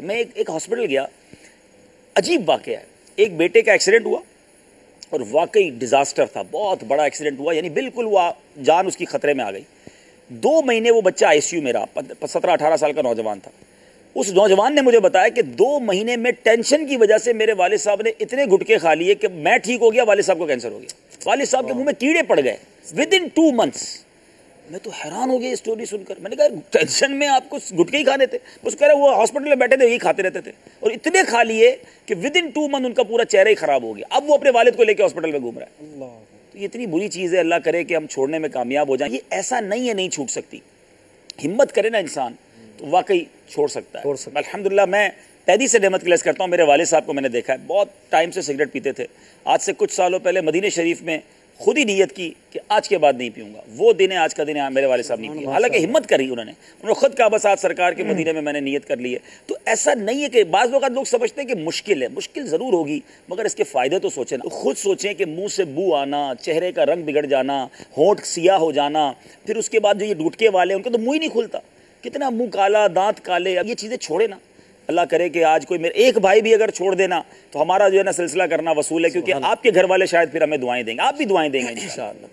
मैं एक हॉस्पिटल गया, अजीब वाकया है। एक बेटे का एक्सीडेंट हुआ और वाकई डिजास्टर था, बहुत बड़ा एक्सीडेंट हुआ, यानी बिल्कुल वो जान उसकी खतरे में आ गई। 2 महीने वो बच्चा आईसीयू में रहा, 17-18 साल का नौजवान था। उस नौजवान ने मुझे बताया कि 2 महीने में टेंशन की वजह से मेरे वालिद साहब ने इतने गुटके खा लिए कि मैं ठीक हो गया, वालिद साहब को कैंसर हो गया। वालिद साहब के मुंह में कीड़े पड़ गए विदिन 2 मंथ्स। मैं तो हैरान हो गया स्टोरी सुनकर। मैंने कहा टेंशन में आपको गुटके ही खाने थे? उस कह रहे वो हॉस्पिटल में बैठे थे, यही खाते रहते थे और इतने खा लिए कि विदिन 2 मंथ उनका पूरा चेहरा ही खराब हो गया। अब वो अपने वालिद को लेकर हॉस्पिटल में घूम रहा है। तो ये इतनी बुरी चीज़ है, अल्लाह करे कि हम छोड़ने में कामयाब हो जाएं। ये ऐसा नहीं है नहीं छूट सकती, हिम्मत करे ना इंसान तो वाकई छोड़ सकता है। अल्हम्दुलिल्लाह मैं तैदी से नेमत क्लेस करता हूँ। मेरे वालिद साहब को मैंने देखा है, बहुत टाइम से सिगरेट पीते थे। आज से कुछ सालों पहले मदीने शरीफ में खुद ही नीयत की कि आज के बाद नहीं पीऊंगा। वो दिन है, आज का दिन है, मेरे वालिद साहब नहीं पिए। हालांकि हिम्मत करी उन्होंने खुद कहा बस आज सरकार के मदीने में मैंने नीयत कर ली है। तो ऐसा नहीं है कि बाज़ लोग समझते हैं कि मुश्किल है, मुश्किल ज़रूर होगी मगर इसके फ़ायदे तो सोचें ना। खुद सोचें कि मुंह से बू आना, चेहरे का रंग बिगड़ जाना, होंठ सियाह हो जाना, फिर उसके बाद जो ये गुटके वाले उनका तो मुँह ही नहीं खुलता, कितना मुँह काला, दांत काले। अब ये चीज़ें छोड़े ना, अल्लाह करे कि आज कोई मेरे एक भाई भी अगर छोड़ देना तो हमारा जो है ना सिलसिला करना वसूल है, क्योंकि आपके घर वाले शायद फिर हमें दुआएं देंगे, आप भी दुआएं देंगे इंशाअल्लाह।